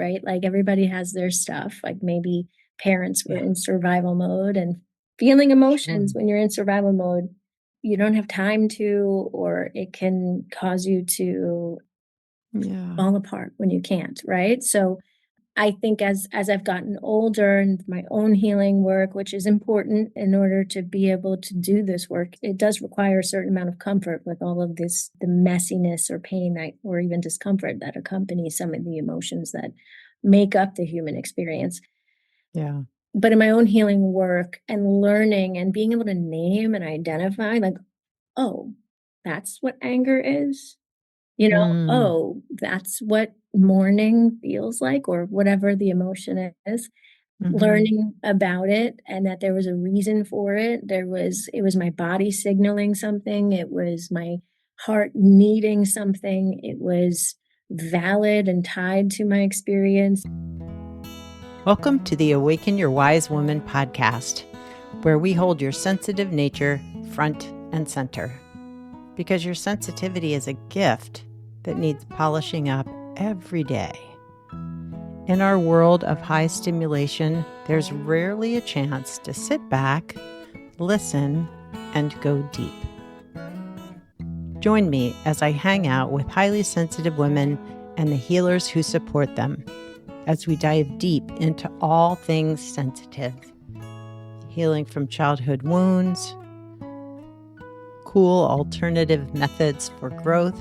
right? Like everybody has their stuff. Like maybe parents were in survival mode, and feeling Sure. emotions when you're in survival mode, you don't have time to, or it can cause you to Yeah. fall apart when you can't, right? So I think as I've gotten older and my own healing work, which is important in order to be able to do this work, it does require a certain amount of comfort with all of this, the messiness or pain that, or even discomfort that accompanies some of the emotions that make up the human experience. Yeah. But in my own healing work and learning and being able to name and identify, like, oh, that's what anger is. Mm. Oh, that's what mourning feels like, or whatever the emotion is. Mhm. Learning about it and that there was a reason for it. It was my body signaling something. It was my heart needing something. It was valid and tied to my experience. Welcome to the Awaken Your Wise Woman podcast, where we hold your sensitive nature front and center. Because your sensitivity is a gift that needs polishing up every day. In our world of high stimulation, there's rarely a chance to sit back, listen, and go deep. Join me as I hang out with highly sensitive women and the healers who support them as we dive deep into all things sensitive, healing from childhood wounds, cool alternative methods for growth,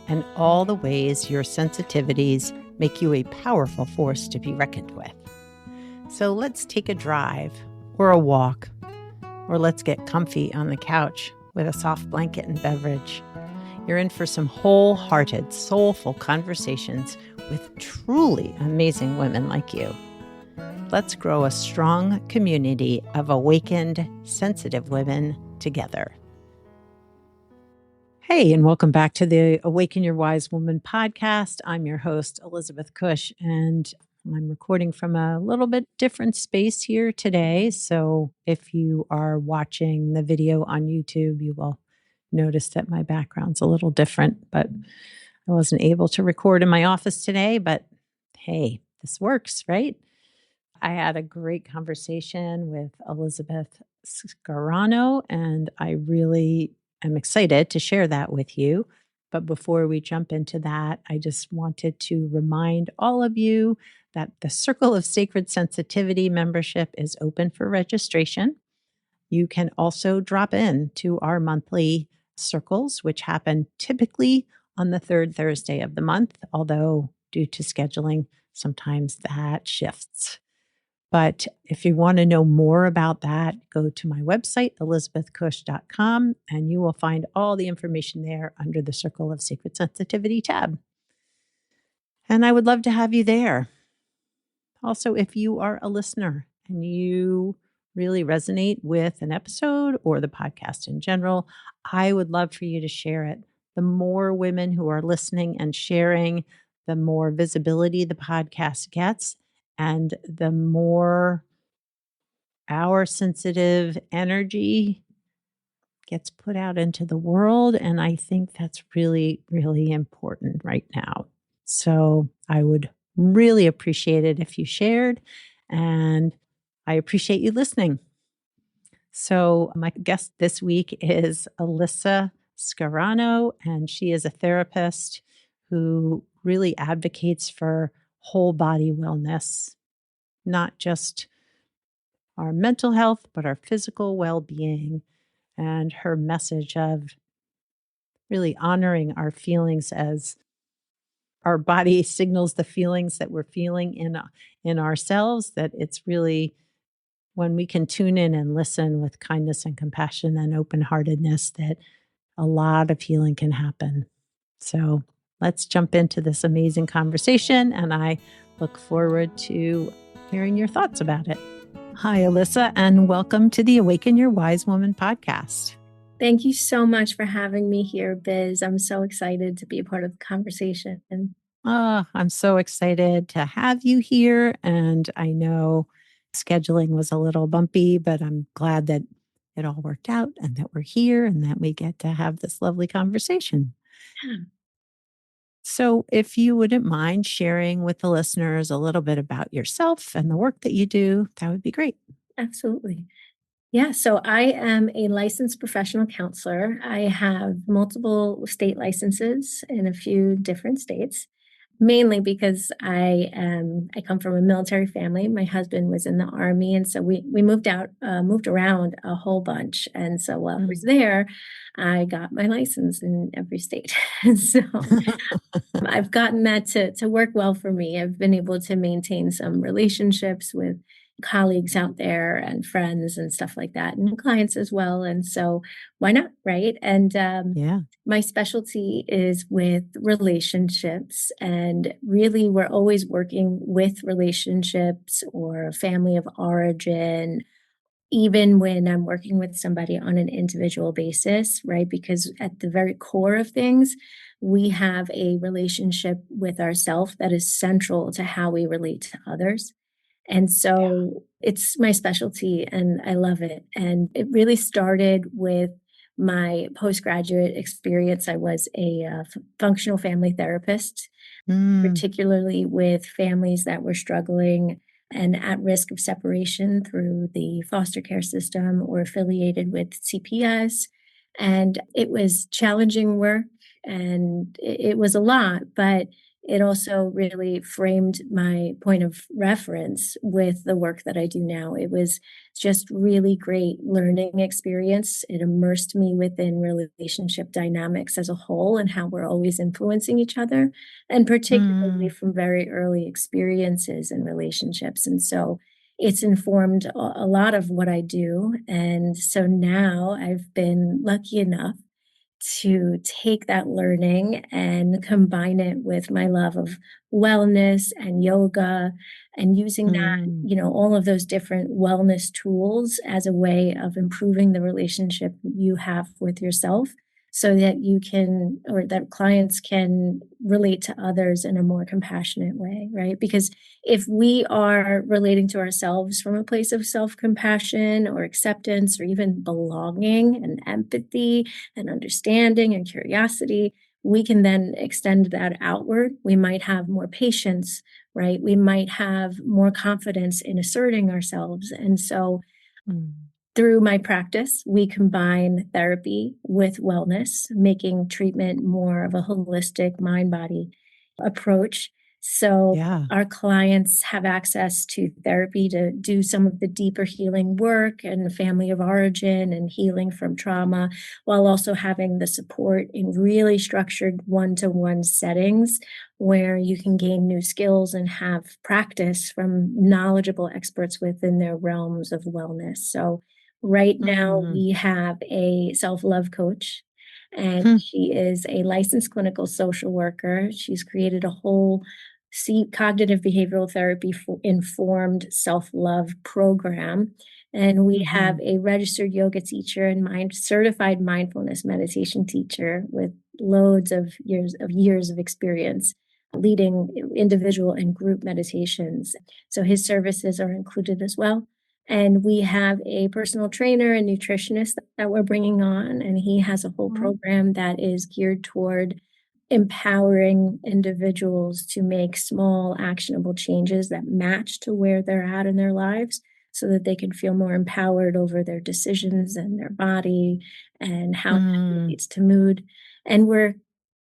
and all the ways your sensitivities make you a powerful force to be reckoned with. So let's take a drive or a walk, or let's get comfy on the couch with a soft blanket and beverage. You're in for some wholehearted, soulful conversations with truly amazing women like you. Let's grow a strong community of awakened, sensitive women together. Hey, and welcome back to the Awaken Your Wise Woman podcast. I'm your host, Elizabeth Cush, and I'm recording from a little bit different space here today. So if you are watching the video on YouTube, you will notice that my background's a little different, but I wasn't able to record in my office today. But hey, this works, right? I had a great conversation with Elizabeth Scarano, and I really am excited to share that with you. But before we jump into that, I just wanted to remind all of you that the Circle of Sacred Sensitivity membership is open for registration. You can also drop in to our monthly circles, which happen typically on the third Thursday of the month, although due to scheduling, sometimes that shifts. But if you want to know more about that, go to my website, elizabethcush.com, and you will find all the information there under the Circle of Sacred Sensitivity tab. And I would love to have you there. Also, if you are a listener and you really resonate with an episode or the podcast in general, I would love for you to share it. The more women who are listening and sharing, the more visibility the podcast gets, and the more our sensitive energy gets put out into the world. And I think that's really, really important right now. So I would really appreciate it if you shared, and I appreciate you listening. So my guest this week is Alyssa Scarano, and she is a therapist who really advocates for whole body wellness, not just our mental health, but our physical well being. And her message of really honoring our feelings as our body signals the feelings that we're feeling in ourselves, that it's really when we can tune in and listen with kindness and compassion and open-heartedness that a lot of healing can happen. So let's jump into this amazing conversation, and I look forward to hearing your thoughts about it. Hi, Alyssa, and welcome to the Awaken Your Wise Woman podcast. Thank you so much for having me here, Biz. I'm so excited to be a part of the conversation. I'm so excited to have you here. And I know scheduling was a little bumpy, but I'm glad that it all worked out and that we're here and that we get to have this lovely conversation. Yeah. So, if you wouldn't mind sharing with the listeners a little bit about yourself and the work that you do, that would be great. Absolutely. Yeah, so I am a licensed professional counselor. I have multiple state licenses in a few different states, mainly because I come from a military family. My husband was in the army, and so we moved around a whole bunch. And so while I was Mm. there, I got my license in every state. And so I've gotten that to work well for me. I've been able to maintain some relationships with colleagues out there and friends and stuff like that, and clients as well. And so why not, right? And Yeah. my specialty is with relationships, and really we're always working with relationships or family of origin, even when I'm working with somebody on an individual basis, right? Because at the very core of things, we have a relationship with ourself that is central to how we relate to others. And Yeah. so it's my specialty and I love it. And it really started with my postgraduate experience. I was a functional family therapist, Mm. particularly with families that were struggling and at risk of separation through the foster care system or affiliated with CPS. And it was challenging work and it was a lot, but it also really framed my point of reference with the work that I do now. It was just really great learning experience. It immersed me within relationship dynamics as a whole and how we're always influencing each other, and particularly Mm. from very early experiences and relationships. And so it's informed a lot of what I do. And so now I've been lucky enough to take that learning and combine it with my love of wellness and yoga and using that, Mm. all of those different wellness tools as a way of improving the relationship you have with yourself so that you can, or that clients can relate to others in a more compassionate way, right? Because if we are relating to ourselves from a place of self compassion or acceptance or even belonging and empathy, and understanding and curiosity, we can then extend that outward. We might have more patience, right? We might have more confidence in asserting ourselves. And so Mm. through my practice, we combine therapy with wellness, making treatment more of a holistic mind body approach. So Yeah. our clients have access to therapy to do some of the deeper healing work and family of origin and healing from trauma, while also having the support in really structured one-to-one settings where you can gain new skills and have practice from knowledgeable experts within their realms of wellness. So right now, Mm. we have a self love coach, and Hmm. she is a licensed clinical social worker. She's created a whole cognitive behavioral therapy informed self love program. And we have Mhm. a registered yoga teacher and certified mindfulness meditation teacher with loads of years of experience leading individual and group meditations. So his services are included as well. And we have a personal trainer and nutritionist that we're bringing on, and he has a whole Mm. program that is geared toward empowering individuals to make small, actionable changes that match to where they're at in their lives so that they can feel more empowered over their decisions and their body and how that Mm. relates to mood. And we're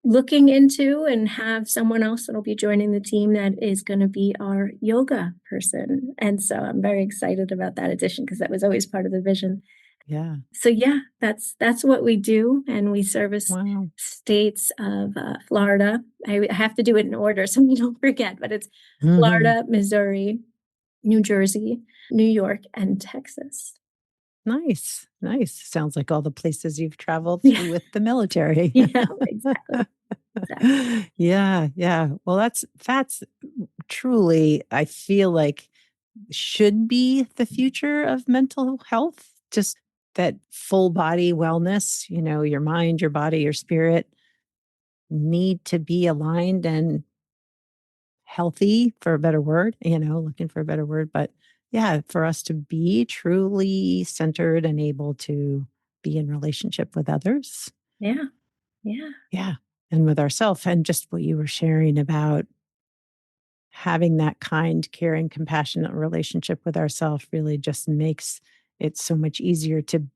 looking into and have someone else that'll be joining the team that is going to be our yoga person. And so I'm very excited about that addition because that was always part of the vision. Yeah. So yeah, that's what we do, and we service Wow. states of Florida. I have to do it in order so we don't forget, but it's Mhm. Florida, Missouri, New Jersey, New York, and Texas. Nice. Nice. Sounds like all the places you've traveled Yeah, through with the military. yeah, exactly, exactly. Yeah, yeah. Well, that's truly, I feel like, should be the future of mental health. Just that full body wellness, your mind, your body, your spirit need to be aligned and healthy, for a better word, looking for a better word. But yeah, for us to be truly centered and able to be in relationship with others. Yeah, yeah. Yeah. and with ourselves. And just what you were sharing about having that kind, caring, compassionate relationship with ourselves really just makes it so much easier to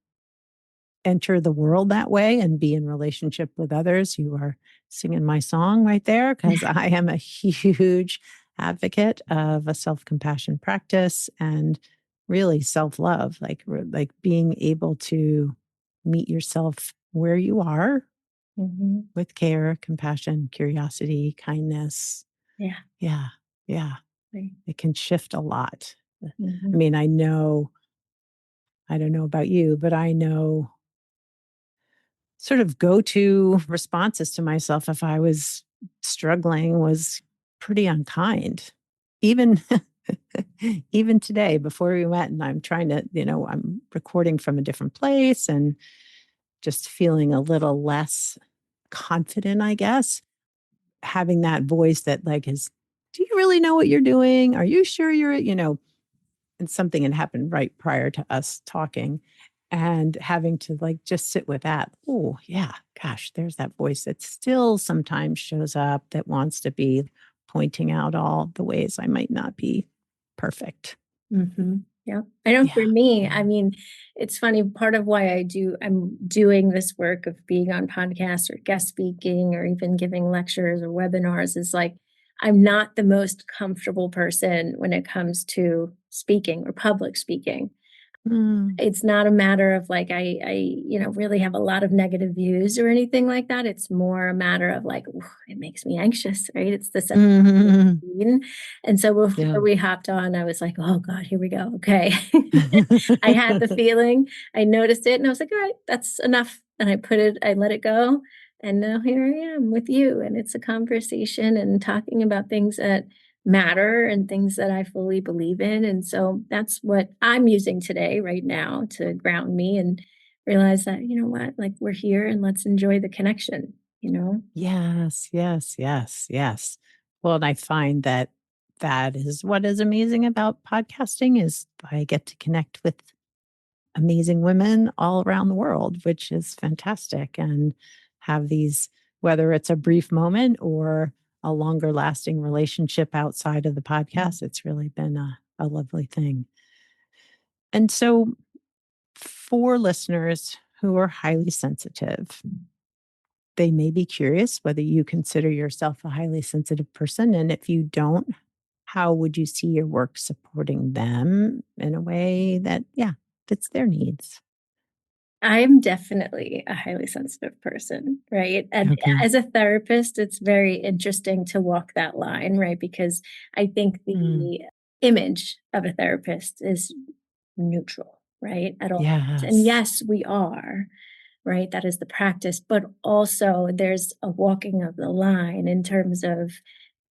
enter the world that way and be in relationship with others. You are singing my song right there because I am a huge advocate of a self-compassion practice and really self-love, like being able to meet yourself where you are Mhm. with care, compassion, curiosity, kindness. Yeah. Yeah. Yeah. Right. It can shift a lot. I Mhm. mean, I don't know about you, but I know sort of go-to responses to myself if I was struggling was pretty unkind. Even even today before we met and I'm trying to, I'm recording from a different place and just feeling a little less confident, I guess. Having that voice that like is, do you really know what you're doing? Are you sure and something had happened right prior to us talking and having to like just sit with that. Oh, yeah, gosh, there's that voice that still sometimes shows up that wants to be pointing out all the ways I might not be perfect. Mhm. Yeah. I know for Yeah. me, Yeah. I mean, it's funny, part of why I'm doing this work of being on podcasts or guest speaking or even giving lectures or webinars is like, I'm not the most comfortable person when it comes to speaking or public speaking. Mm, It's not a matter of like really have a lot of negative views or anything like that. It's more a matter of like, "Ooh, it makes me anxious, right? It's the sense of mhm. being." And so Yeah. before we hopped on, I was like, "Oh God, here we go. Okay." I had the feeling, I noticed it, and I was like, "All right, that's enough." And I let it go. And now here I am with you. And it's a conversation and talking about things that matter and things that I fully believe in. And so that's what I'm using today, right now, to ground me and realize that, you know what, like we're here and let's enjoy the connection, you know? Yes, yes, yes, yes. Well, and I find that that is what is amazing about podcasting is I get to connect with amazing women all around the world, which is fantastic, and have these, whether it's a brief moment or a longer lasting relationship outside of the podcast, it's really been a lovely thing. And so, for listeners who are highly sensitive, they may be curious whether you consider yourself a highly sensitive person. And if you don't, how would you see your work supporting them in a way that, yeah, fits their needs? I'm definitely a highly sensitive person, right? And Okay. as a therapist, it's very interesting to walk that line, right? Because I think Mm. the image of a therapist is neutral, right? At all. And Yes. yes, we are, right? That is the practice, but also there's a walking of the line in terms of,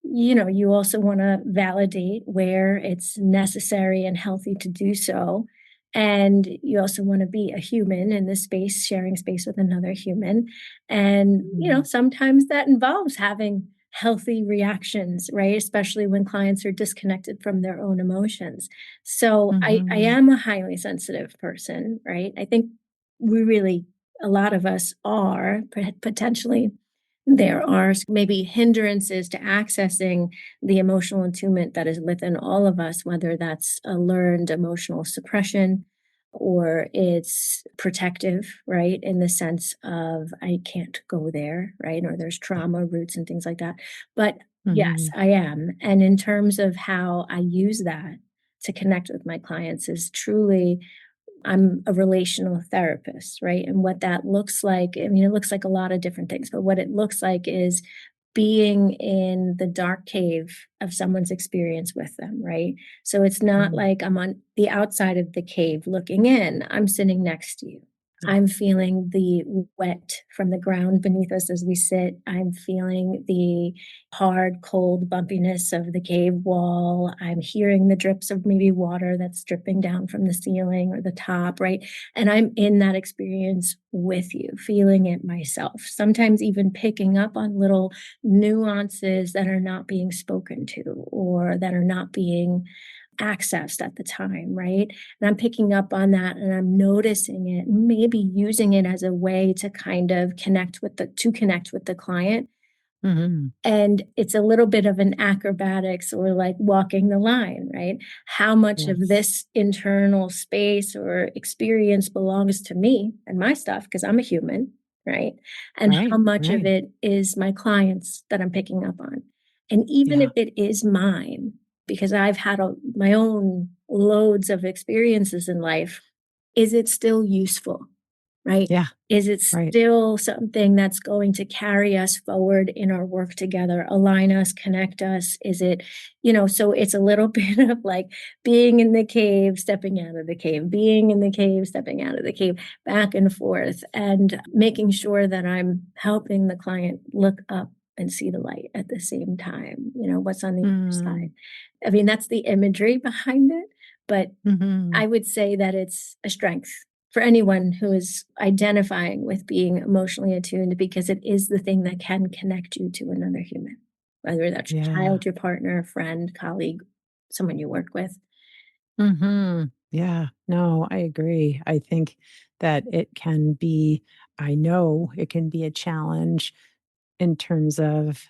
you also want to validate where it's necessary and healthy to do so. And you also want to be a human in this space, sharing space with another human. And, Mhm. sometimes that involves having healthy reactions, right? Especially when clients are disconnected from their own emotions. So I Mhm. am a highly sensitive person, right? I think we really, a lot of us are potentially. There are maybe hindrances to accessing the emotional attunement that is within all of us, whether that's a learned emotional suppression or it's protective, right? In the sense of I can't go there, right? Or there's Yeah. trauma roots and things like that. But yes, Mhm. I am. And in terms of how I use that to connect with my clients is truly I'm a relational therapist, right? And what that looks like, I mean, it looks like a lot of different things, but what it looks like is being in the dark cave of someone's experience with them, right? So it's not Mm. like I'm on the outside of the cave looking in, I'm sitting next to you. Yeah. I'm feeling the wet from the ground beneath us as we sit. I'm feeling the hard, cold bumpiness of the cave wall. I'm hearing the drips of maybe water that's dripping down from the ceiling or the top, right? And I'm in that experience with you, feeling it myself, sometimes even picking up on little nuances that are not being spoken to or that are not being accessed at the time, right? And I'm picking up on that and I'm noticing it, maybe using it as a way to kind of connect with the client. Mhm. And it's a little bit of an acrobatics or like walking the line, right? How much of Yes. this internal space or experience belongs to me and my stuff, because I'm a human, right? And how Right, much of right. it is my clients that I'm picking up on. And even if Yeah, it is mine, because I've had my own loads of experiences in life, is it still useful? Right? yeah, Is it right. still something that's going to carry us forward in our work together, align us, connect us? Is it, so it's a little bit of like being in the cave, stepping out of the cave, being in the cave, stepping out of the cave, back and forth, and making sure that I'm helping the client look up and see the light at the same time. What's on the other side. Mm, I mean, that's the imagery behind it, but mhm. I would say that it's a strength for anyone who is identifying with being emotionally attuned, because it is the thing that can connect you to another human, whether that's your Yeah. child, your partner, friend, colleague, someone you work with. Mhm. Yeah. No, I agree. I think that I know it can be a challenge in terms of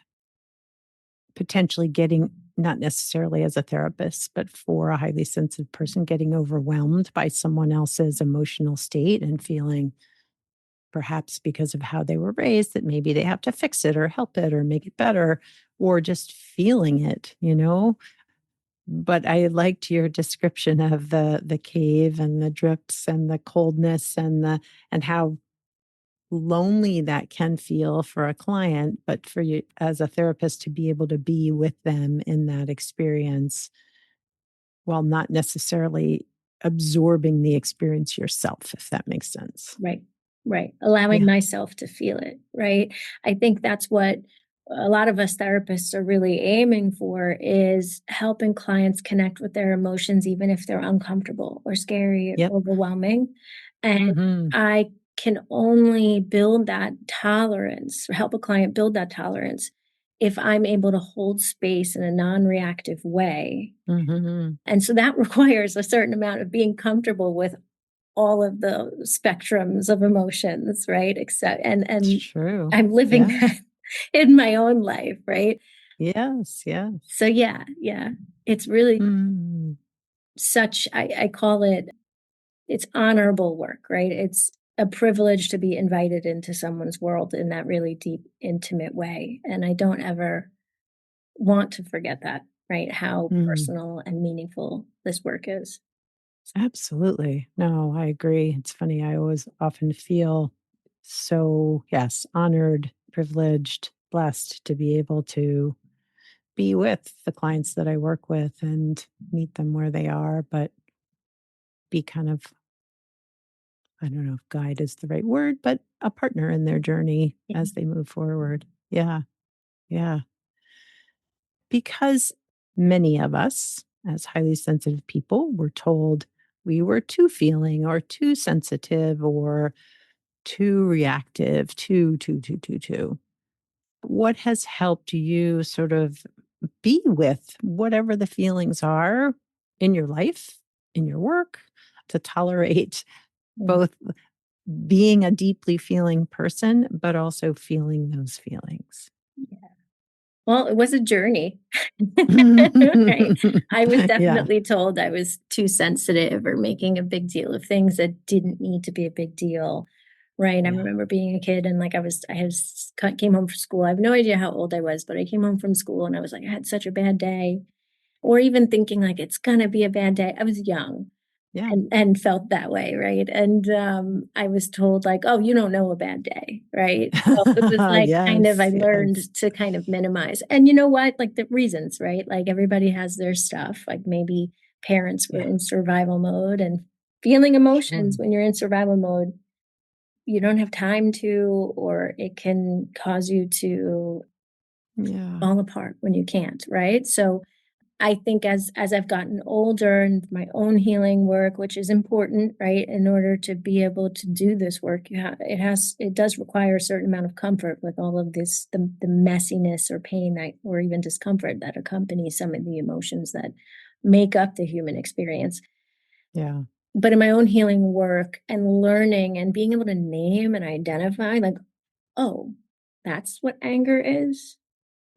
potentially getting, not necessarily as a therapist, but for a highly sensitive person, getting overwhelmed by someone else's emotional state and feeling perhaps because of how they were raised that maybe they have to fix it or help it or make it better, or just feeling it. But I liked your description of the cave and the drips and the coldness and how lonely that can feel for a client, but for you as a therapist to be able to be with them in that experience while not necessarily absorbing the experience yourself, if that makes sense. Right. Right. Allowing Yeah. myself to feel it. Right. I think that's what a lot of us therapists are really aiming for, is helping clients connect with their emotions, even if they're uncomfortable or scary Yep. or overwhelming. And Mhm. I can only build that tolerance or help a client build that tolerance if I'm able to hold space in a non reactive way. Mhm. And so that requires a certain amount of being comfortable with all of the spectrums of emotions, right? Except It's and true. I'm living Yeah. that in my own life, right? Yes, yes. So yeah, yeah. It's really Mm. such I call it, it's honorable work, right? It's a privilege to be invited into someone's world in that really deep, intimate way. And I don't ever want to forget that, right? How Mm. personal and meaningful this work is. Absolutely. No, I agree. It's funny, I always often feel so, yes, honored, privileged, blessed to be able to be with the clients that I work with and meet them where they are, but be kind of, I don't know if guide is the right word, but a partner in their journey as they move forward. Yeah. Yeah. Because many of us, as highly sensitive people, were told we were too feeling or too sensitive or too reactive, too. What has helped you sort of be with whatever the feelings are in your life, in your work, to tolerate Mm. both being a deeply feeling person, but also feeling those feelings? Well, it was a journey. Right? I was Yeah, definitely told I was too sensitive or making a big deal of things that didn't need to be a big deal. Right? I yeah, remember being a kid and like came home from school. I have no idea how old I was, but I came home from school and I was like, I had such a bad day. Or even thinking like it's gonna be a bad day. I was young yeah. and felt that way, right? And I was told like, "Oh, you don't know a bad day," right? So it was like kind of I Yes, yes. learned to kind of minimize. And you know what? Like the reasons, right? Like everybody has their stuff. Like maybe parents were Yeah, in survival mode, and feeling sure. emotions when you're in survival mode, you don't have time to, or it can cause you to Yeah. fall apart when you can't, right? So I think as I've gotten older and my own healing work, which is important, right? In order to be able to do this work, it does require a certain amount of comfort with all of this, the messiness or pain that, or even discomfort that accompanies some of the emotions that make up the human experience. Yeah. But in my own healing work and learning and being able to name and identify, like, oh, that's what anger is.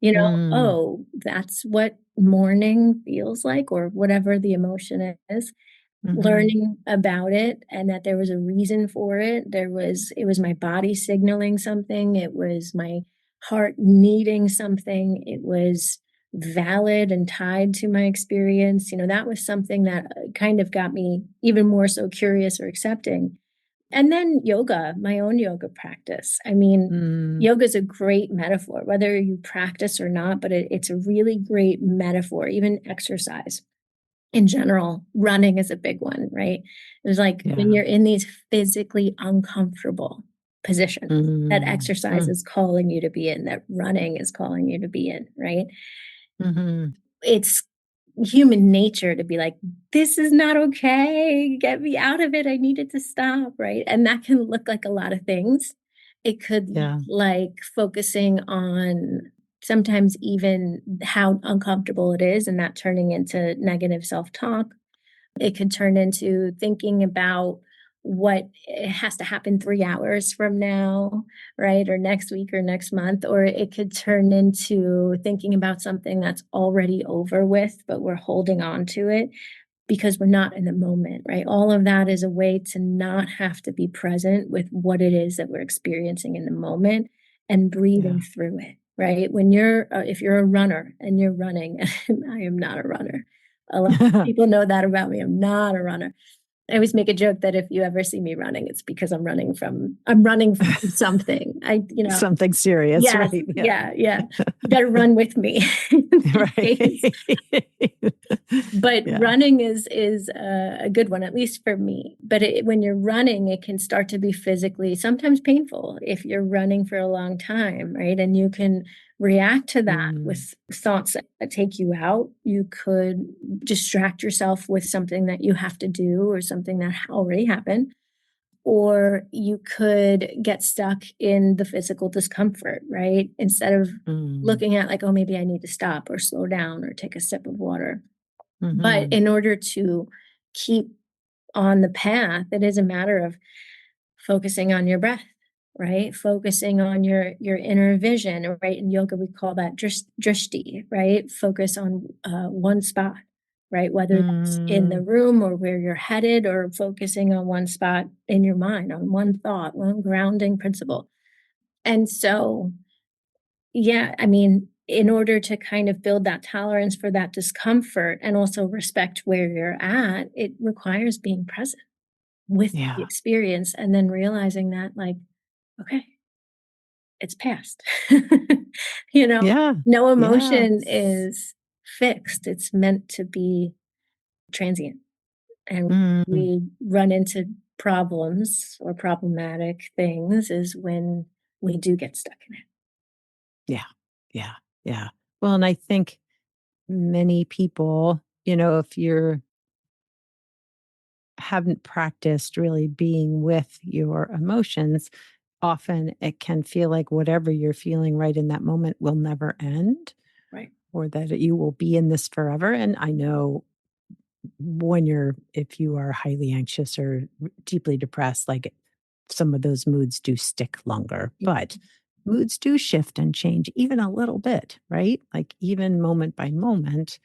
Mm. Oh, that's what mourning feels like, or whatever the emotion is. Mhm. Learning about it and that there was a reason for it. It was my body signaling something. It was my heart needing something. It was valid and tied to my experience. That was something that kind of got me even more so curious or accepting. And then yoga, my own yoga practice. I mean, Mm. yoga is a great metaphor, whether you practice or not, but it's a really great metaphor, even exercise in general. Running is a big one, right? It's like when Yeah. you're in these physically uncomfortable positions that Mm. exercise Mm. is calling you to be in, that running is calling you to be in, right? Mhm. It's human nature to be like, this is not okay. Get me out of it. I need it to stop, right? And that can look like a lot of things. It could look Yeah. like focusing on sometimes even how uncomfortable it is and that turning into negative self-talk. It could turn into thinking about what has to happen 3 hours from now, right? Or next week or next month. Or it could turn into thinking about something that's already over with, but we're holding on to it because we're not in the moment, right? All of that is a way to not have to be present with what it is that we're experiencing in the moment and breathing Yeah. through it, right? If you're a runner and you're running, and I am not a runner. A lot of people know that about me. I'm not a runner. I always make a joke that if you ever see me running, it's because I'm running from something. Something serious, Yes, right? Yeah. yeah, yeah. You better run with me in that case. Right. But Yeah. running is a good one, at least for me. But when you're running, it can start to be physically sometimes painful if you're running for a long time, right? And you can react to that Mm. with thoughts that take you out. You could distract yourself with something that you have to do or something that already happened. Or you could get stuck in the physical discomfort, right? Instead of Mm. looking at, like, oh, maybe I need to stop or slow down or take a sip of water. But Mhm. in order to keep on the path, it is a matter of focusing on your breath, right? Focusing on your inner vision, right? In yoga, we call that drishti, right? Focus on one spot, right? Whether that's in the Mm. room or where you're headed, or focusing on one spot in your mind, on one thought, one grounding principle. And so, yeah, I mean, in order to kind of build that tolerance for that discomfort and also respect where you're at, it requires being present with the Yeah. experience and then realizing that, like, okay, it's past. you know, Yeah. no Yeah. emotion is fixed. It's meant to be transient. And Mm. we run into problems or problematic things is when we do get stuck in it. Yeah. Yeah. Yeah. Well, and I think many people, if you're haven't practiced really being with your emotions, often it can feel like whatever you're feeling right in that moment will never end, Right. or that you will be in this forever. And I know if you are highly anxious or deeply depressed, like some of those moods do stick longer, but moods do shift and change even a little bit, right? Like even moment by moment,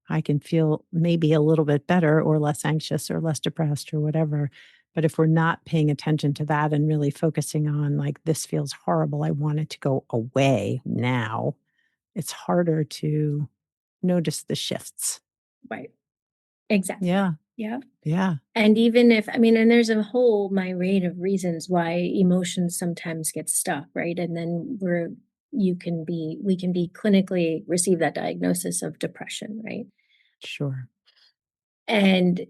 I can feel maybe a little bit better or less anxious or less depressed or whatever. But if we're not paying attention to that and really focusing on, like, this feels horrible, I want it to go away now, it's harder to notice the shifts. Right. Exactly. Yeah. Yeah. Yeah. And even if, I mean, and there's a whole myriad of reasons why emotions sometimes get stuck, right? And then we can be clinically receive that diagnosis of depression, right? Sure. And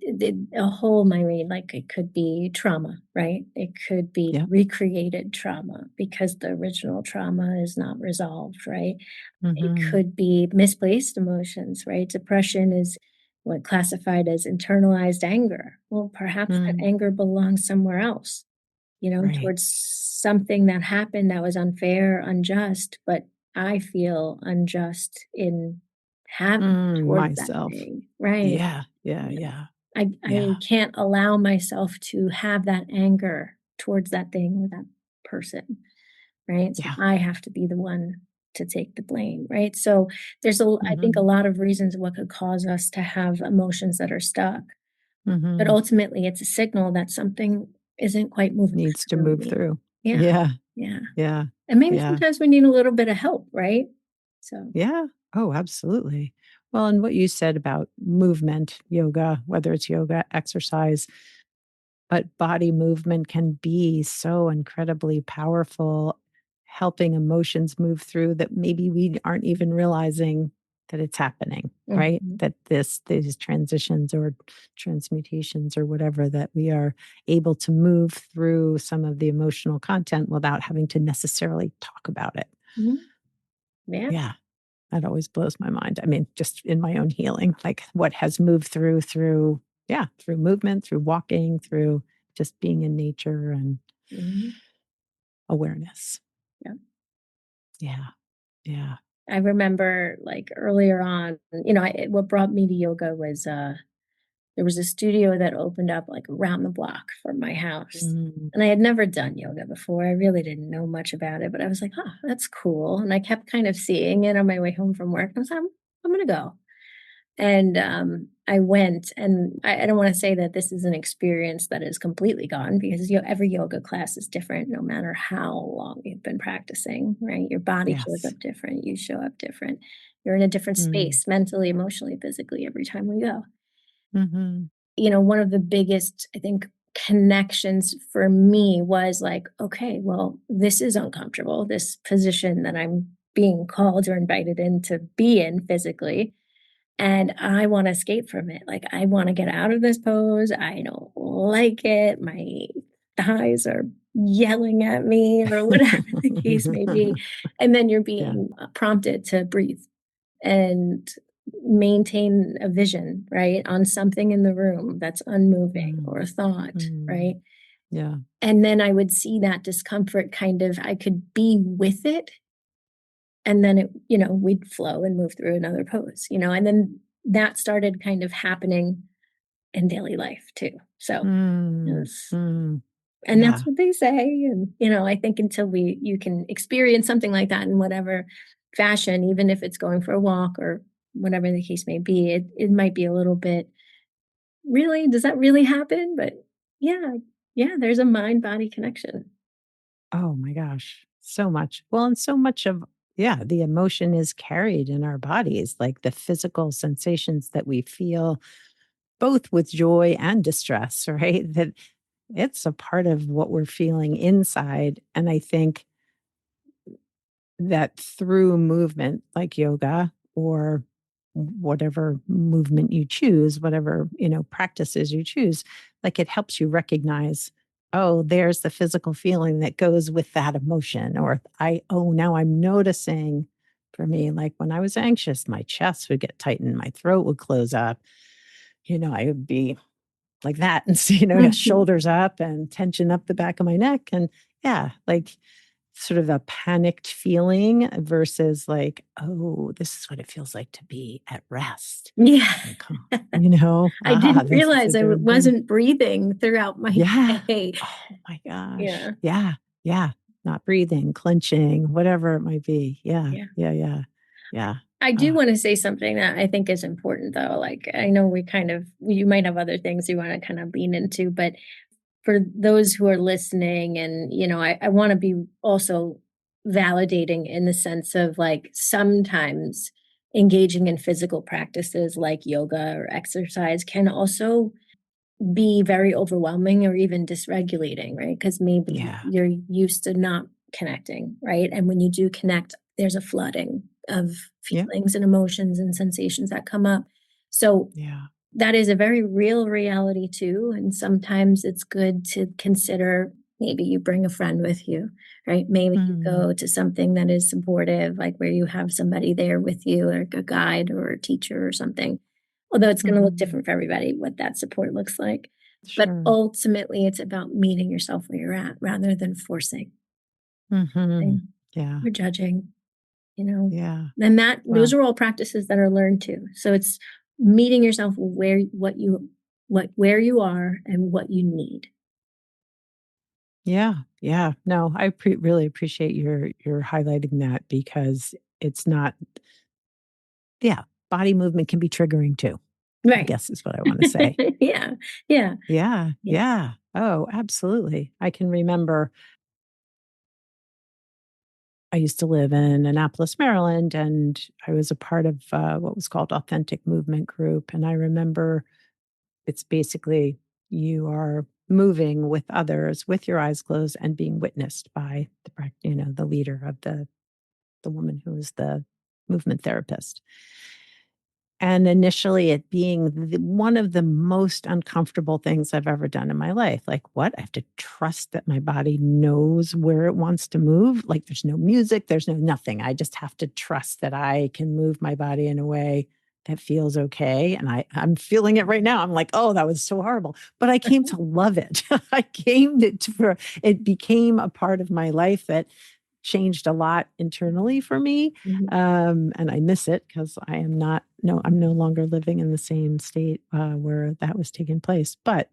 a whole myriad, like it could be trauma, right? It could be Yeah. recreated trauma because the original trauma is not resolved, right? It Mhm. could be misplaced emotions, right? Depression is what classified as internalized anger. Well, perhaps that Mm. anger belongs somewhere else, Right. towards something that happened that was unfair, unjust, but I feel unjust in have towards that Myself. thing, right? Yeah, yeah, Yeah. yeah, I yeah, can't allow myself to have that anger towards that thing or that person, right? So yeah. I have to be the one to take the blame, right? So I think a Mhm, lot of reasons what could cause us to have emotions that are stuck, but mhm. ultimately it's a signal that something isn't quite moving Needs to move through. through. Yeah, Yeah, yeah. yeah, And maybe yeah, sometimes we need a little bit of help, right? So, yeah. Oh, absolutely. Well, and what you said about movement, yoga, whether it's yoga, exercise, but body movement can be so incredibly powerful, helping emotions move through that maybe we aren't even realizing that it's happening, right? mhm, That these transitions or transmutations or whatever, that we are able to move through some of the emotional content without having to necessarily talk about it. mhm, yeah, Yeah. That always blows my mind. I mean, just in my own healing, like what has moved through, yeah, through movement, through walking, through just being in nature and mhm, awareness. yeah. Yeah. Yeah. I remember, like, earlier on, what brought me to yoga was, there was a studio that opened up, like, around the block from my house, Mm, and I had never done yoga before. I really didn't know much about it, but I was like, "Oh, that's cool," and I kept kind of seeing it on my way home from work. I was like, I'm gonna go." And, I went, and I don't wanna say that this is an experience that is completely gone because, every yoga class is different no matter how long you've been practicing, right? Your body shows yes. up different, you show up different. You're in a different Mm, space mentally, emotionally, physically every time we go. mhm, One of the biggest, I think, connections for me was like, okay, well, this is uncomfortable, this position that I'm being called or invited in to be in physically, and I wanna escape from it. Like, I wanna get out of this pose. I don't like it. My thighs are yelling at me or whatever the case may be. And then you're yeah. being, prompted to breathe and maintain a vision, right, on something in the room that's unmoving Mm, or a thought, mm, right? yeah. And then I would see that discomfort kind of I could be with it, and then we'd flow and move through another pose, and then that started kind of happening in daily life too. So, Mm, yes. mm, And that's yeah. what they say. And, I think until you can experience something like that in whatever fashion, even if it's going for a walk or whatever the case may be, it might be a little bit, really, does that really happen? But yeah, yeah, there's a mind body connection. Oh my gosh. So much. Well, and so much of, yeah, the emotion is carried in our bodies, like the physical sensations that we feel both with joy and distress, right? That it's a part of what we're feeling inside. And I think that through movement like yoga or whatever movement you choose, whatever, practices you choose, like it helps you recognize, oh, there's the physical feeling that goes with that emotion. Or now I'm noticing for me, like when I was anxious, my chest would get tightened, my throat would close up, I would be like that and see, Mhm. shoulders up and tension up the back of my neck. And yeah, like sort of a panicked feeling versus like, oh, this is what it feels like to be at rest Yeah. and calm, I didn't this is a realize I different thing. wasn't breathing throughout my Yeah. day. Oh my gosh. Yeah, Yeah. Yeah. Not breathing, clenching, whatever it might be. Yeah. yeah. Yeah. Yeah. Yeah. I do Uh, wanna say something that I think is important, though. Like, I know you might have other things you wanna kinda lean into, but for those who are listening and, I wanna be also validating in the sense of, like, sometimes engaging in physical practices like yoga or exercise can also be very overwhelming or even dysregulating, right? Because maybe yeah. you're used to not connecting, right? And when you do connect, there's a flooding of Yeah. feelings and emotions and sensations that come up. So Yeah. that is a very real reality too. And sometimes it's good to consider maybe you bring a friend with you, right? Maybe you Mm, go to something that is supportive, like where you have somebody there with you, like a guide or a teacher or something. Although it's going to look hmm. different for everybody, what that support looks like. But Sure. ultimately, it's about meeting yourself where you're at rather than forcing Hmm. thing Yeah. or judging. you know? Yeah. And that those Well, are all practices that are learned too. So it's meeting yourself where you are and what you need. yeah. Yeah. No, I really appreciate your highlighting that because it's not, yeah, body movement can be triggering too, I Right. guess is what I want to say. Yeah. Yeah. Yeah. Yeah. Yeah. Oh, absolutely. I can remember I used to live in Annapolis, Maryland, and I was a part of what was called Authentic Movement Group. And I remember it's basically you are moving with others with your eyes closed and being witnessed by the leader of the woman who was the movement therapist. And initially, it being one of the most uncomfortable things I've ever done in my life. Like, what? I have to trust that my body knows where it wants to move. Like, there's no music, there's no nothing. I just have to trust that I can move my body in a way that feels okay. And I'm feeling it right now. I'm like, oh, that was so horrible. But I came to love it. I came to, it became a part of my life that changed a lot internally for me. Mhm. And I miss it because I am not, no, I'm no longer living in the same state where that was taking place. But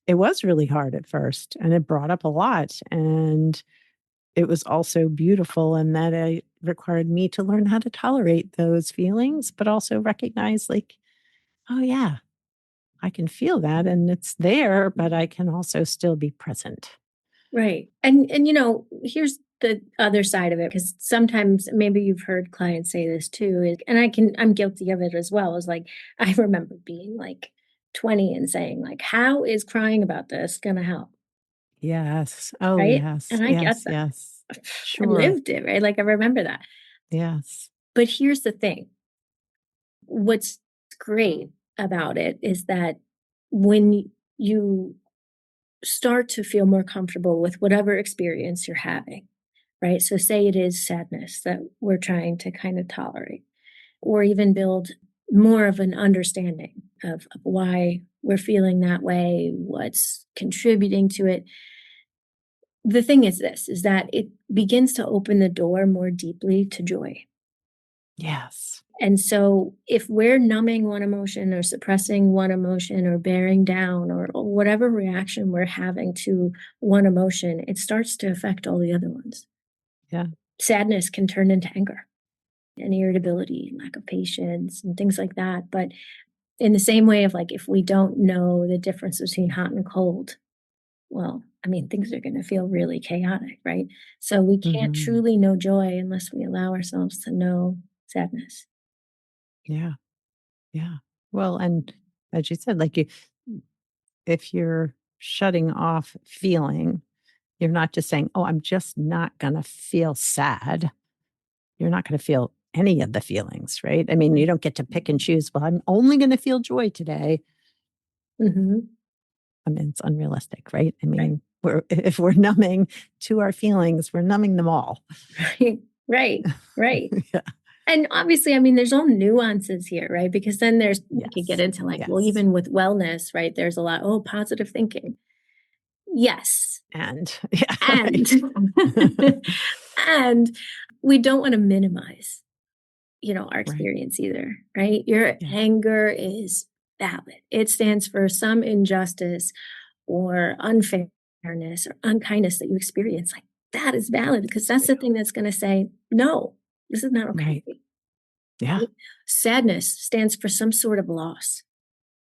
it was really hard at first and it brought up a lot. And it was also beautiful in that it required me to learn how to tolerate those feelings, but also recognize, like, oh, yeah, I can feel that and it's there, but I can also still be present. Right. And here's the other side of it, because sometimes maybe you've heard clients say this too, and I'm guilty of it as well, is like I remember being like 20 and saying like, how is crying about this gonna help? Yes. Oh, Right. yes. And I get Yes. that. Yes. I Sure. lived it, right? Like I remember that. Yes. But here's the thing. What's great about it is that when you start to feel more comfortable with whatever experience you're having, right? So, say it is sadness that we're trying to kind of tolerate, or even build more of an understanding of why we're feeling that way, what's contributing to it. The thing is this is that it begins to open the door more deeply to joy. Yes. And so, if we're numbing one emotion or suppressing one emotion or bearing down or whatever reaction we're having to one emotion, it starts to affect all the other ones. Yeah. Sadness can turn into anger and irritability and lack of patience and things like that. But in the same way of like, if we don't know the difference between hot and cold, well, I mean, things are going to feel really chaotic, right? So we can't Mhm. truly know joy unless we allow ourselves to know sadness. Yeah. Yeah. Well, and as you said, like if you're shutting off feeling, you're not just saying, "Oh, I'm just not gonna feel sad." You're not gonna feel any of the feelings, right? I mean, you don't get to pick and choose, "Well, I'm only gonna feel joy today." Hmm. I mean, it's unrealistic, right? I Right. mean, if we're numbing to our feelings, we're numbing them all. Right. Right. Right. Yeah. And obviously, I mean, there's all nuances here, right? Because then we could get Yes. into like, well, Yes. even with wellness, right? There's a lot, oh, positive thinking. Yes. And yeah, And, right. and we don't want to minimize, our Right. experience either, right? Your Yeah. anger is valid. It stands for some injustice or unfairness or unkindness that you experience. Like that is valid because It's that's the real. thing that's going to say, no, this is not okay. Right. Yeah. Right? Sadness stands for some sort of loss.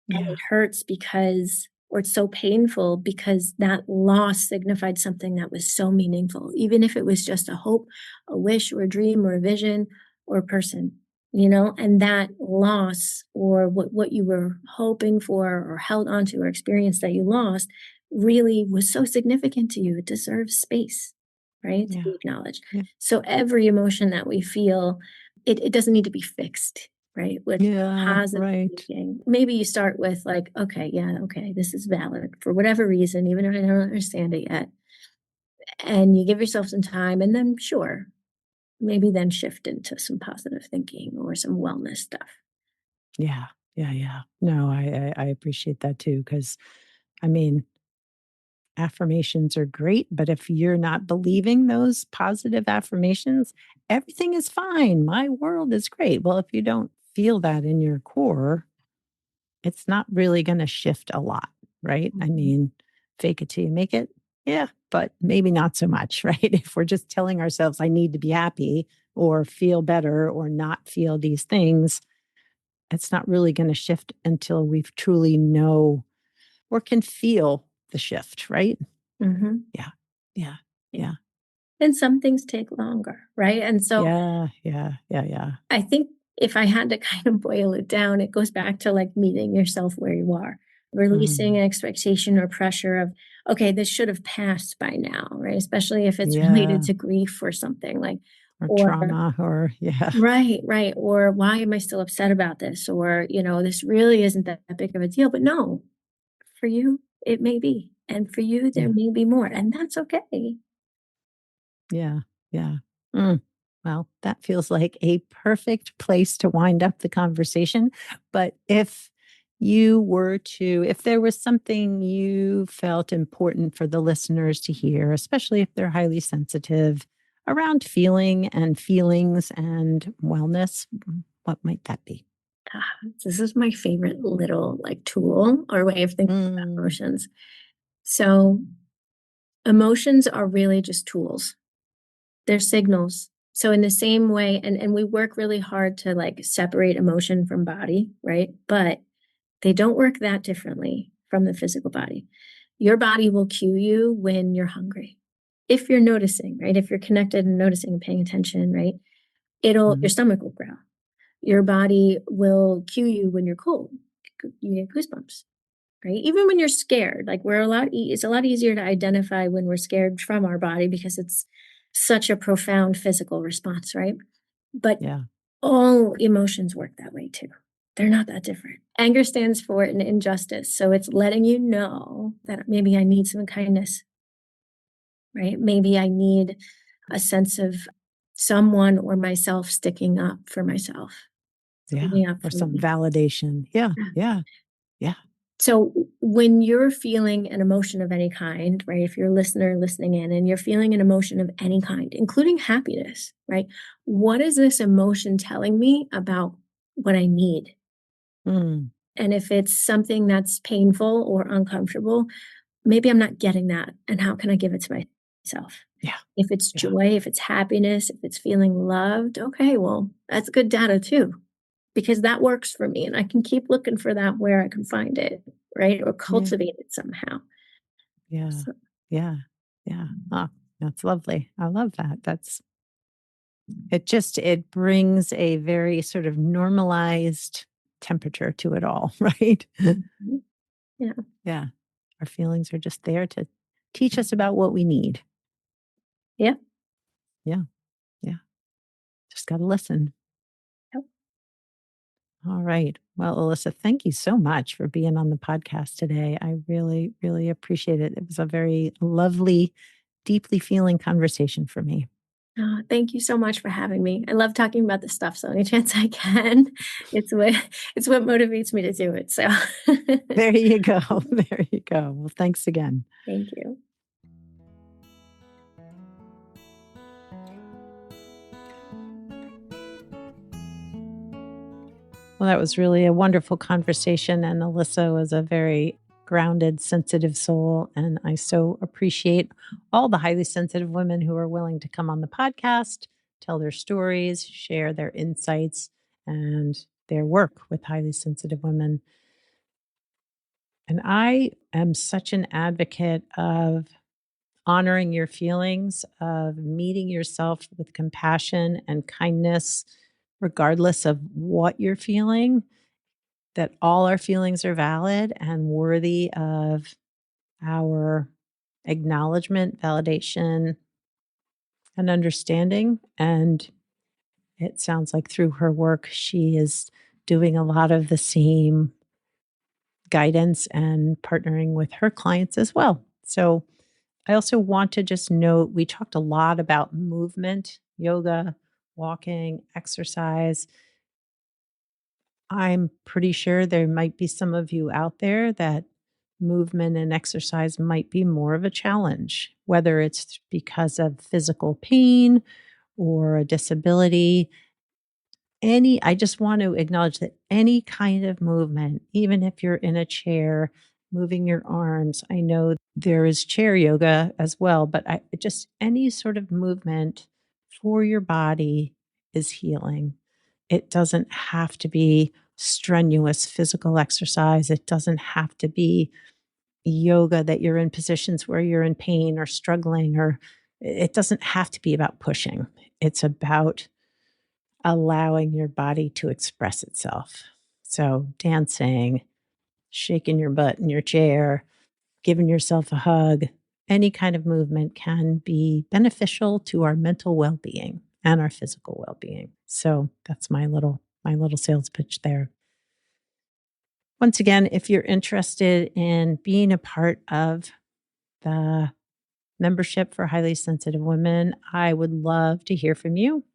And Yeah. it hurts because or it's so painful because that loss signified something that was so meaningful, even if it was just a hope, a wish, or a dream, or a vision, or a person, and that loss or what you were hoping for or held onto or experienced that you lost really was so significant to you. It deserves space, right? To Yeah. be acknowledged. Yeah. So every emotion that we feel, it doesn't need to be fixed, right? With Yeah. positive Right. thinking. Maybe you start with like, okay, yeah, okay, this is valid for whatever reason, even if I don't understand it yet. And you give yourself some time, and then sure, maybe then shift into some positive thinking or some wellness stuff. Yeah. Yeah. Yeah. No, I appreciate that too. Cause I mean, affirmations are great, but if you're not believing those positive affirmations, everything is fine. My world is great. Well, if you don't feel that in your core, it's not really going to shift a lot, right? I Mhm. mean, fake it till you make it. Yeah, but maybe not so much, right? If we're just telling ourselves, I need to be happy or feel better or not feel these things, it's not really going to shift until we truly know or can feel the shift, right? Mhm. Yeah. Yeah. Yeah. Yeah. And some things take longer, right? And so Yeah. Yeah. Yeah. Yeah. I think if I had to kind of boil it down, it goes back to like meeting yourself where you are, releasing Mm, an expectation or pressure of, okay, this should have passed by now, right? Especially if it's related yeah. to grief or something like, Or or trauma or yeah. right, right. Or why am I still upset about this? Or, this really isn't that big of a deal. But no, for you, it may be. And for you, there Yeah. may be more. And that's okay. Yeah. Yeah. Mm. Well, that feels like a perfect place to wind up the conversation. But if there was something you felt important for the listeners to hear, especially if they're highly sensitive around feeling and feelings and wellness, what might that be? This is my favorite little like tool or way of thinking about Mm, emotions. So emotions are really just tools. They're signals. So in the same way, and we work really hard to like separate emotion from body, right? But they don't work that differently from the physical body. Your body will cue you when you're hungry. If you're noticing, right? If you're connected and noticing and paying attention, right? Your mhm. stomach will growl. Your body will cue you when you're cold. You get goosebumps, right? Even when you're scared, like it's a lot easier to identify when we're scared from our body because it's such a profound physical response, right? But Yeah. all emotions work that way too. They're not that different. Anger stands for an injustice. So it's letting you know that maybe I need some kindness, right? Maybe I need a sense of someone or myself sticking up for myself, Yeah. sticking up Or for some me. validation. Yeah. Yeah. Yeah. So when you're feeling an emotion of any kind, right? If you're a listener listening in and you're feeling an emotion of any kind, including happiness, right? What is this emotion telling me about what I need? Mm, And if it's something that's painful or uncomfortable, maybe I'm not getting that. And how can I give it to myself? yeah. If it's Yeah. joy, if it's happiness, if it's feeling loved, okay, well, that's good data too, because that works for me. And I can keep looking for that where I can find it, right? Or Yeah. cultivate it somehow. Yeah. So, Yeah. Yeah. Oh, that's lovely. I love that. It brings a very sort of normalized temperature to it all, right? mhm. Yeah. Yeah. Our feelings are just there to teach us about what we need. Yeah. Yeah. Yeah. Just got to listen. Yep. All right. Well, Alyssa, thank you so much for being on the podcast today. I really, really appreciate it. It was a very lovely, deeply feeling conversation for me. Thank you so much for having me. I love talking about this stuff. So any chance I can, it's what it's what motivates me to do it. So There you go. There you go. Well, thanks again. thank you. Well, that was really a wonderful conversation. And Alyssa was a very grounded, sensitive soul. And I so appreciate all the highly sensitive women who are willing to come on the podcast, tell their stories, share their insights, and their work with highly sensitive women. And I am such an advocate of honoring your feelings, of meeting yourself with compassion and kindness, regardless of what you're feeling, that all our feelings are valid and worthy of our acknowledgement, validation, and understanding. And it sounds like through her work, she is doing a lot of the same guidance and partnering with her clients as well. So I also want to just note we talked a lot about movement, yoga, walking, exercise. I'm pretty sure there might be some of you out there that movement and exercise might be more of a challenge, whether it's because of physical pain or a disability. I just want to acknowledge that any kind of movement, even if you're in a chair, moving your arms, I know there is chair yoga as well, but just any sort of movement for your body is healing. It doesn't have to be strenuous physical exercise. It doesn't have to be yoga that you're in positions where you're in pain or struggling, or it doesn't have to be about pushing. It's about allowing your body to express itself. So, dancing, shaking your butt in your chair, giving yourself a hug, any kind of movement can be beneficial to our mental well-being and our physical well-being. So, that's my little sales pitch there. Once again, if you're interested in being a part of the membership for highly sensitive women, I would love to hear from you.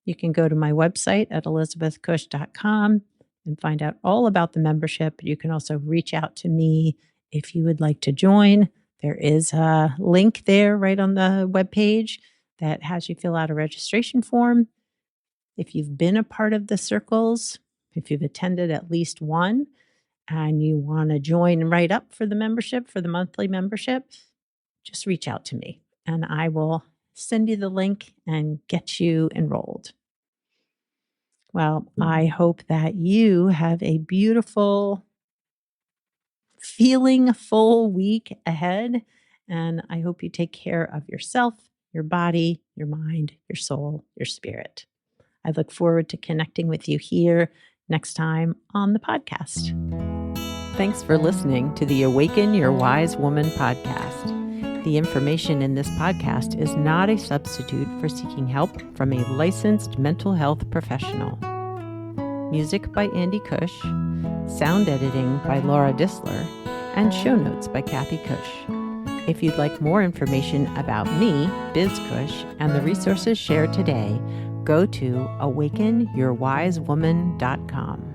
You can go to my website at elizabethcush.com and find out all about the membership. You can also reach out to me if you would like to join. There is a link there right on the webpage that has you fill out a registration form. If you've been a part of the circles, if you've attended at least one, and you want to join right up for the membership, for the monthly membership, just reach out to me and I will send you the link and get you enrolled. Well, I hope that you have a beautiful, feeling full week ahead. And I hope you take care of yourself, your body, your mind, your soul, your spirit. I look forward to connecting with you here next time on the podcast. Thanks for listening to the Awaken Your Wise Woman podcast. The information in this podcast is not a substitute for seeking help from a licensed mental health professional. Music by Andy Cush, sound editing by Laura Disler, and show notes by Kathy Cush. If you'd like more information about me, Biz Cush, and the resources shared today, go to awakenyourwisewoman.com.